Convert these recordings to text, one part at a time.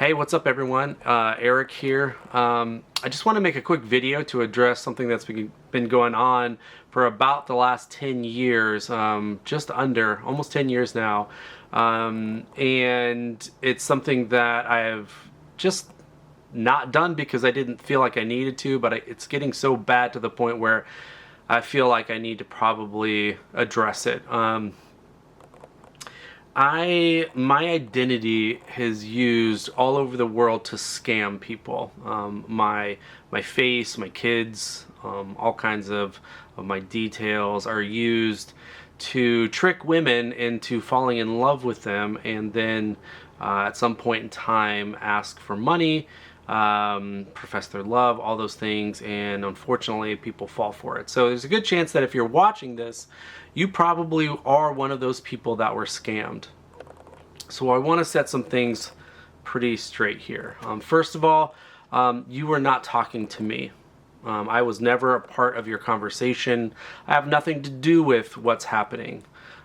Hey, what's up everyone? Eric here. I just want to make a quick video to address something that's been going on for about the last 10 years, just under, almost 10 years now. And it's something that I have just not done because I didn't feel like I needed to, but it's getting so bad to the point where I feel like I need to probably address it. My identity is used all over the world to scam people. My face, my kids, all kinds of my details are used to trick women into falling in love with them, and then at some point in time ask for money, profess their love, all those things, and unfortunately people fall for it. So there's a good chance that if you're watching this, you probably are one of those people that were scammed. So I want to set some things pretty straight here. First of all, you were not talking to me. I was never a part of your conversation. I have nothing to do with what's happening.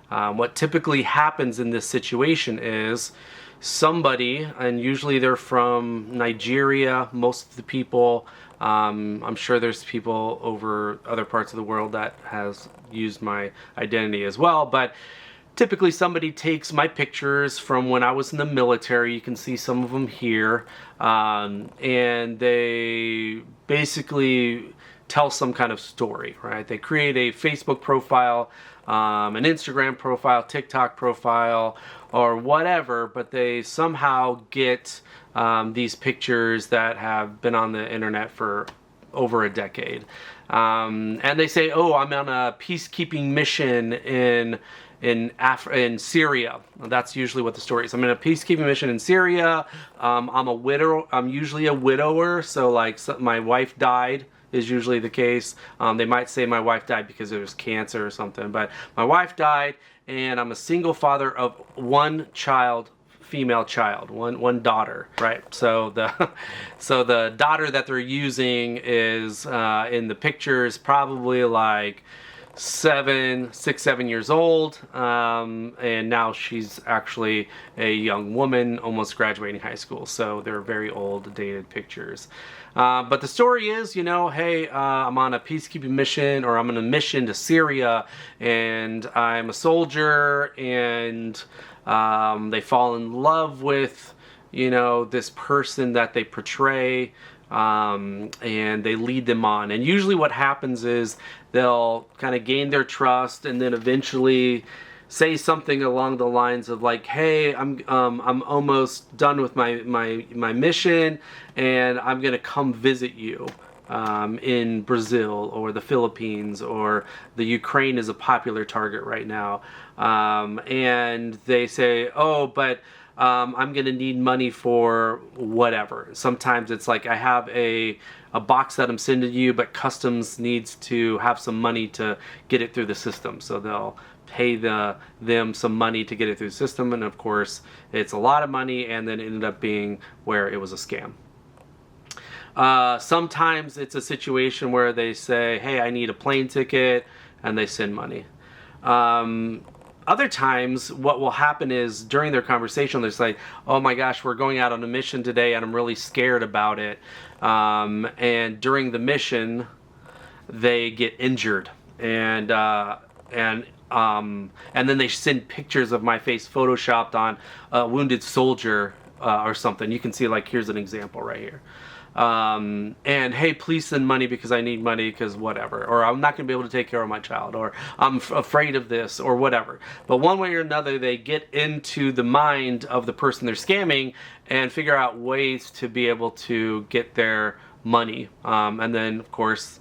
What typically happens in this situation is somebody, and usually they're from Nigeria, most of the people, I'm sure there's people over other parts of the world that has used my identity as well, but typically somebody takes my pictures from when I was in the military. You can see some of them here, and they basically tell some kind of story, right? They create a Facebook profile, an Instagram profile, TikTok profile, or whatever, but they somehow get these pictures that have been on the internet for over a decade. And they say, oh, I'm on a peacekeeping mission in Syria. That's usually what the story is. I'm in a peacekeeping mission in Syria. I'm a widow. I'm usually a widower, so like my wife died is usually the case. They might say my wife died because there was cancer or something, but my wife died, and I'm a single father of one child, female child, one daughter, right? So the daughter that they're using is in the picture is probably like 6, 7 years old, and now she's actually a young woman, almost graduating high school. So they're very old, dated pictures. But the story is, you know, hey, I'm on a peacekeeping mission, or I'm on a mission to Syria, and I'm a soldier, and they fall in love with, you know, this person that they portray, and they lead them on. And usually what happens is they'll kind of gain their trust, and then eventually say something along the lines of like, hey, I'm almost done with my mission, and I'm gonna come visit you in Brazil or the Philippines, or the Ukraine is a popular target right now, and they say, oh, but I'm gonna need money for whatever. Sometimes it's like, I have a box that I'm sending you, but customs needs to have some money to get it through the system, so they'll pay them some money to get it through the system, and of course it's a lot of money, and then it ended up being where it was a scam. Sometimes it's a situation where they say, hey, I need a plane ticket, and they send money. Other times what will happen is during their conversation they're like, oh my gosh, we're going out on a mission today and I'm really scared about it, and during the mission they get injured, and then they send pictures of my face photoshopped on a wounded soldier or something. You can see, like, here's an example right here. And hey, please send money because I need money because whatever, or I'm not gonna be able to take care of my child, or I'm afraid of this, or whatever. But one way or another they get into the mind of the person they're scamming and figure out ways to be able to get their money, and then of course,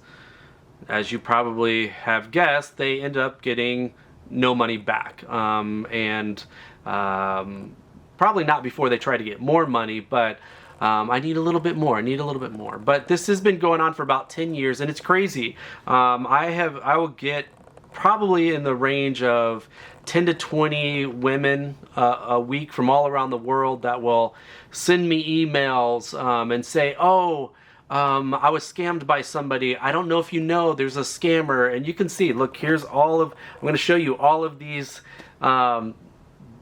as you probably have guessed, they end up getting no money back, and probably not before they try to get more money, but I need a little bit more. I need a little bit more. But this has been going on for about 10 years, and it's crazy. I will get probably in the range of 10 to 20 women a week from all around the world that will send me emails and say, oh, I was scammed by somebody. I don't know if you know, there's a scammer. And you can see, look, here's all of, I'm going to show you all of these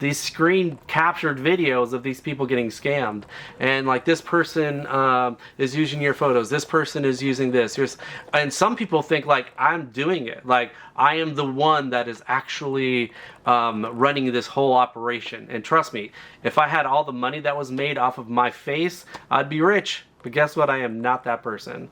these screen captured videos of these people getting scammed, and like this person is using your photos, this person is using this. And some people think like I'm doing it, like I am the one that is actually running this whole operation. And trust me, if I had all the money that was made off of my face, I'd be rich. But guess what? I am not that person.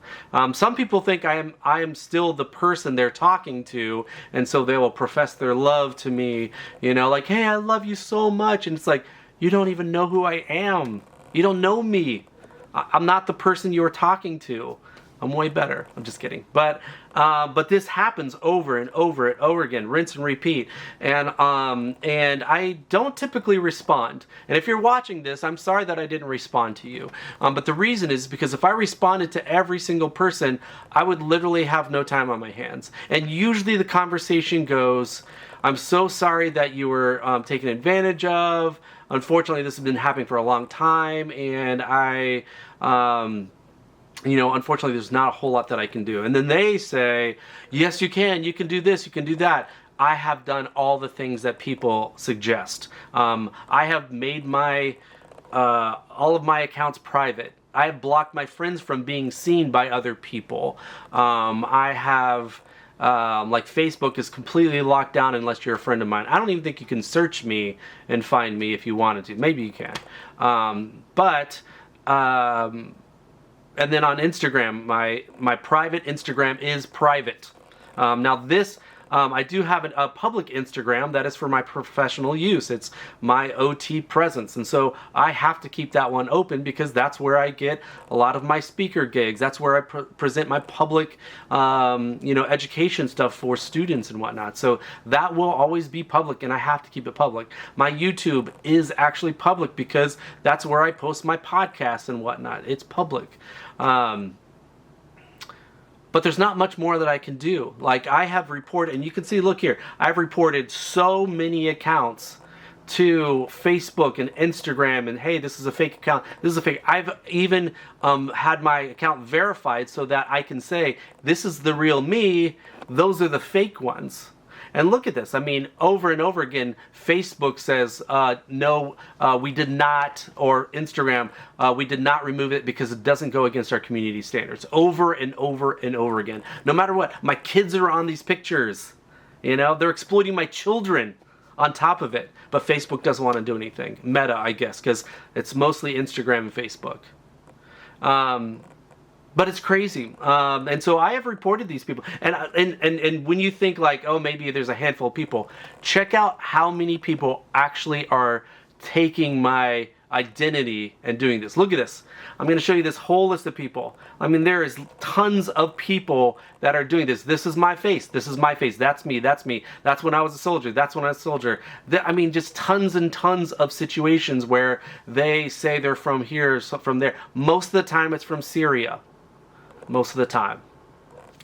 Some people think I am still the person they're talking to, and so they will profess their love to me, you know, like, hey, I love you so much. And it's like, you don't even know who I am. You don't know me. I'm not the person you are talking to. I'm way better. I'm just kidding. But this happens over and over and over again, rinse and repeat. And I don't typically respond. And if you're watching this, I'm sorry that I didn't respond to you. But the reason is because if I responded to every single person, I would literally have no time on my hands. And usually the conversation goes, I'm so sorry that you were taken advantage of. Unfortunately, this has been happening for a long time, and you know, unfortunately, there's not a whole lot that I can do. And then they say, yes, you can do this, you can do that. I have done all the things that people suggest. I have made my, all of my accounts private. I have blocked my friends from being seen by other people. I have, like Facebook is completely locked down unless you're a friend of mine. I don't even think you can search me and find me if you wanted to. Maybe you can. And then on Instagram, my private Instagram is private. Now this, I do have a public Instagram that is for my professional use. It's my OT presence. And so I have to keep that one open because that's where I get a lot of my speaker gigs. That's where I present my public, you know, education stuff for students and whatnot. So that will always be public, and I have to keep it public. My YouTube is actually public because that's where I post my podcasts and whatnot. It's public. But there's not much more that I can do. Like I have reported, and you can see, look here, I've reported so many accounts to Facebook and Instagram, and hey, this is a fake account, this is a fake. I've even had my account verified so that I can say, this is the real me, those are the fake ones. And look at this. I mean, over and over again, Facebook says, no, we did not, or Instagram, we did not remove it because it doesn't go against our community standards. Over and over and over again. No matter what, my kids are on these pictures. You know, they're exploiting my children on top of it. But Facebook doesn't want to do anything. Meta, I guess, because it's mostly Instagram and Facebook. But it's crazy, and so I have reported these people, and when you think like, oh, maybe there's a handful of people, check out how many people actually are taking my identity and doing this. Look at this. I'm going to show you this whole list of people. I mean, there is tons of people that are doing this. This is my face. This is my face. That's me. That's me. That's when I was a soldier. That's when I was a soldier. I mean, just tons and tons of situations where they say they're from here, from there. Most of the time, it's from Syria. Most of the time.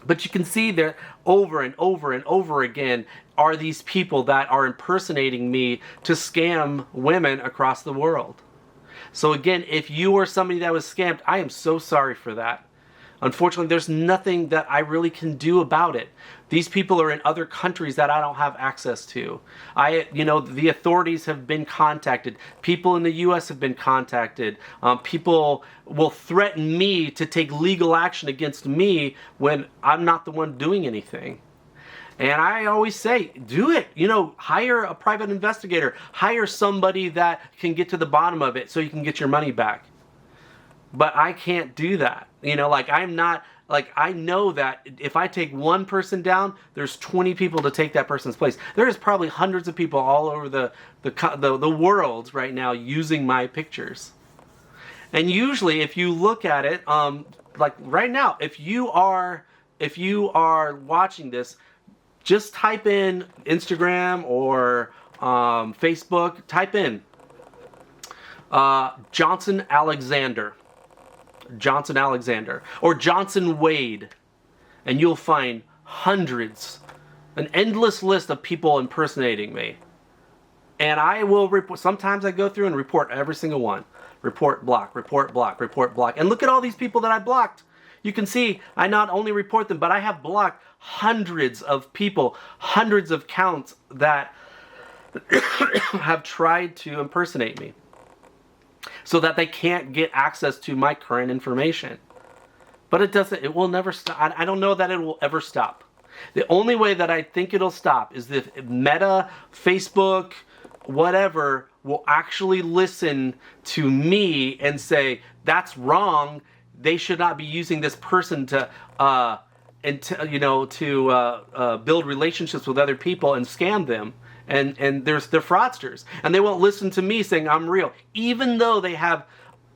But you can see there over and over and over again are these people that are impersonating me to scam women across the world. So again, if you are somebody that was scammed, I am so sorry for that. Unfortunately, there's nothing that I really can do about it. These people are in other countries that I don't have access to. You know, the authorities have been contacted. People in the U.S. have been contacted. People will threaten me to take legal action against me when I'm not the one doing anything. And I always say, do it. You know, hire a private investigator. Hire somebody that can get to the bottom of it so you can get your money back. But I can't do that. You know, like I'm not, like I know that if I take one person down, there's 20 people to take that person's place. There's probably hundreds of people all over the world right now using my pictures. And usually if you look at it, like right now, if you are watching this, just type in Instagram or Facebook, type in Johnson Alexander or Johnson Wade, and you'll find hundreds, an endless list of people impersonating me. And I will report. Sometimes I go through and report every single one. Report, block, report, block, report, block. And look at all these people that I blocked. You can see I not only report them, but I have blocked hundreds of people, hundreds of accounts that have tried to impersonate me so that they can't get access to my current information. But it will never stop. I don't know that it will ever stop. The only way that I think it'll stop is if Meta, Facebook, whatever, will actually listen to me and say, that's wrong. They should not be using this person to build relationships with other people and scam them. And they're fraudsters. And they won't listen to me saying I'm real. Even though they have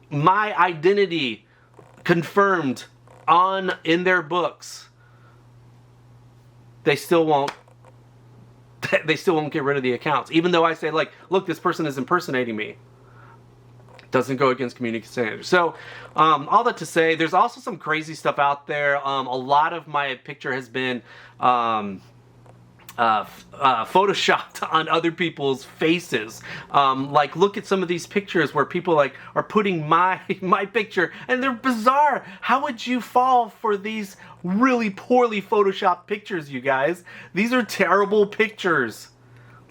my identity confirmed in their books, they still won't get rid of the accounts. Even though I say, like, look, this person is impersonating me. Doesn't go against community standards. So all that to say, there's also some crazy stuff out there. A lot of my picture has been photoshopped on other people's faces. Like, look at some of these pictures where people like are putting my picture, and they're bizarre. How would you fall for these really poorly photoshopped pictures, you guys? These are terrible pictures.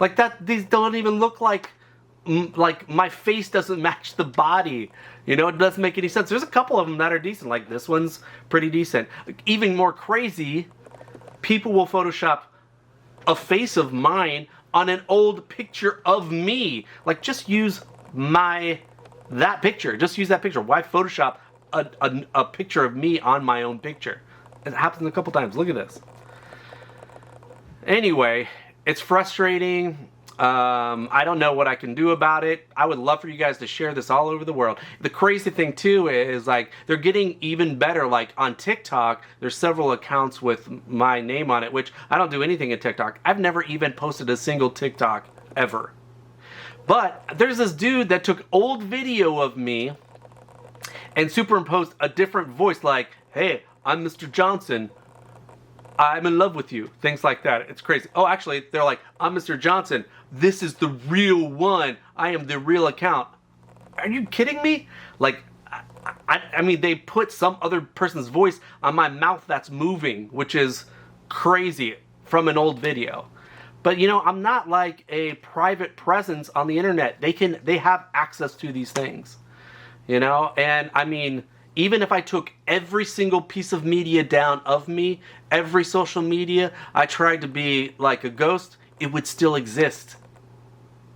Like that, these don't even look like my face doesn't match the body. You know, it doesn't make any sense. There's a couple of them that are decent. Like this one's pretty decent. Even more crazy, people will Photoshop a face of mine on an old picture of me. Like, just use that picture. Just use that picture. Why Photoshop a picture of me on my own picture? It happens a couple times. Look at this. Anyway, it's frustrating. I don't know what I can do about it. I would love for you guys to share this all over the world. The crazy thing too is, like, they're getting even better. Like on TikTok, there's several accounts with my name on it, which I don't do anything in TikTok. I've never even posted a single TikTok ever. But there's this dude that took old video of me and superimposed a different voice, like, hey, I'm Mr. Johnson. I'm in love with you. Things like that. It's crazy. Oh, actually, they're like, I'm Mr. Johnson. This is the real one. I am the real account. Are you kidding me? Like, I mean, they put some other person's voice on my mouth that's moving, which is crazy from an old video. But, you know, I'm not like a private presence on the internet. They have access to these things, you know? And I mean, even if I took every single piece of media down of me, every social media, I tried to be like a ghost, it would still exist.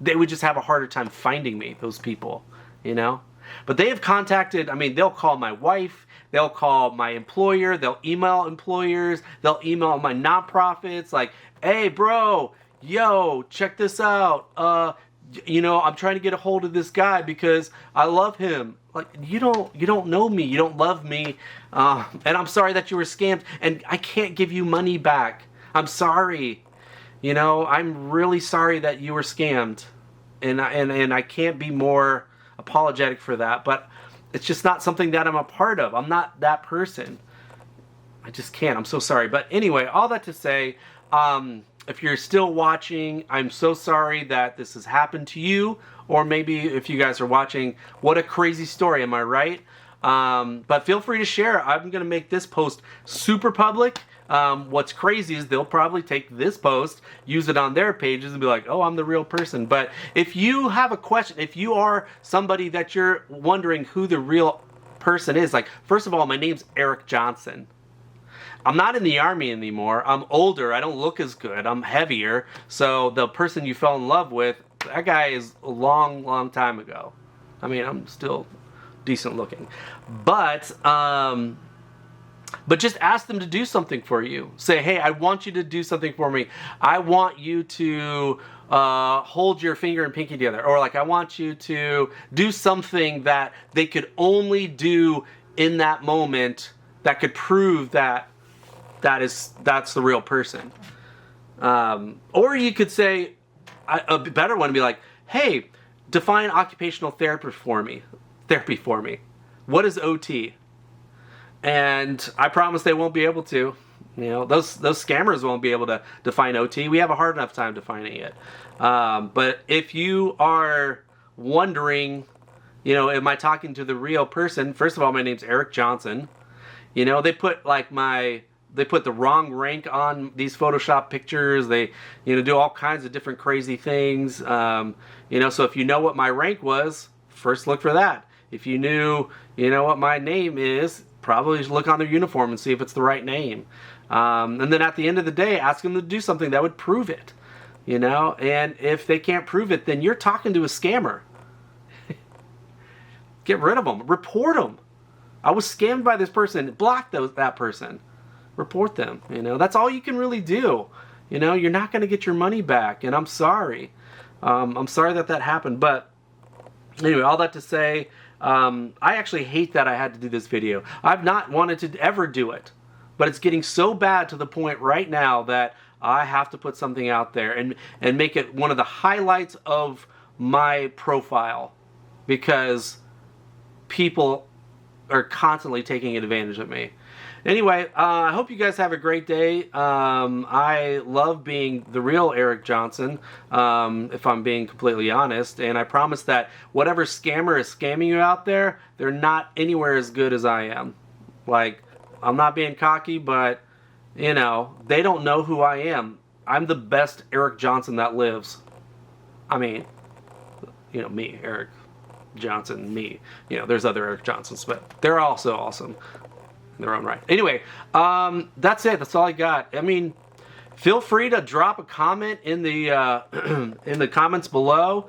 They would just have a harder time finding me, those people, you know? But they have contacted, I mean, they'll call my wife, they'll call my employer, they'll email employers, they'll email my nonprofits, like, hey, bro, yo, check this out. You know, I'm trying to get a hold of this guy because I love him. Like, you don't know me, you don't love me, and I'm sorry that you were scammed, and I can't give you money back. I'm sorry. You know, I'm really sorry that you were scammed, and I can't be more apologetic for that, but it's just not something that I'm a part of. I'm not that person. I just can't. I'm so sorry. But anyway, all that to say, if you're still watching, I'm so sorry that this has happened to you, or maybe if you guys are watching, what a crazy story, am I right? But feel free to share. I'm going to make this post super public. What's crazy is they'll probably take this post, use it on their pages, and be like, oh, I'm the real person. But if you have a question, if you are somebody that you're wondering who the real person is, like, first of all, my name's Eric Johnson. I'm not in the Army anymore. I'm older. I don't look as good. I'm heavier. So the person you fell in love with, that guy is a long, long time ago. I mean, I'm still decent looking. But just ask them to do something for you. Say, hey, I want you to do something for me. I want you to hold your finger and pinky together. Or like, I want you to do something that they could only do in that moment that could prove that that's the real person. Or you could say, a better one would be like, hey, define occupational therapy for me. What is OT? And I promise they won't be able to. You know, those scammers won't be able to define OT. We have a hard enough time defining it. But if you are wondering, you know, am I talking to the real person? First of all, my name's Eric Johnson. You know, they put like my they put the wrong rank on these Photoshop pictures. They, do all kinds of different crazy things. So if you know what my rank was, first look for that. If you knew, what my name is, probably look on their uniform and see if it's the right name. And then at the end of the day, ask them to do something that would prove it. And if they can't prove it, then you're talking to a scammer. Get rid of them. Report them. I was scammed by this person. Block that person. Report them. That's all you can really do. You're not going to get your money back, and I'm sorry. I'm sorry that happened. But anyway, all that to say, I actually hate that I had to do this video. I've not wanted to ever do it, but it's getting so bad to the point right now that I have to put something out there and make it one of the highlights of my profile, because people are constantly taking advantage of me. Anyway, I hope you guys have a great day. I love being the real Eric Johnson, if I'm being completely honest. And I promise that whatever scammer is scamming you out there, they're not anywhere as good as I am. Like, I'm not being cocky, but, they don't know who I am. I'm the best Eric Johnson that lives. I mean, me, Eric Johnson, me. There's other Eric Johnsons, but they're also awesome in their own right. Anyway, that's it. That's all I got. I mean, feel free to drop a comment in the in the comments below.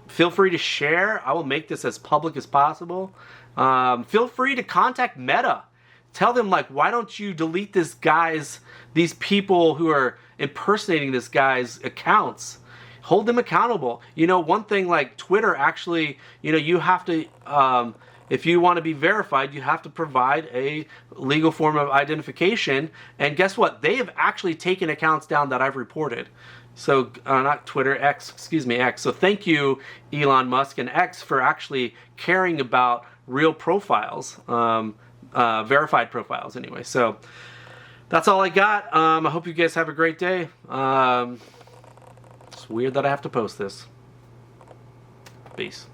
Feel free to share. I will make this as public as possible. Feel free to contact Meta. Tell them, like, why don't you delete these people who are impersonating this guy's accounts? Hold them accountable. One thing, like Twitter, actually, you have to, if you want to be verified, you have to provide a legal form of identification. And guess what? They have actually taken accounts down that I've reported. So, not Twitter, X, excuse me, X. So thank you, Elon Musk and X, for actually caring about real profiles, verified profiles anyway. So that's all I got. I hope you guys have a great day. It's weird that I have to post this. Peace.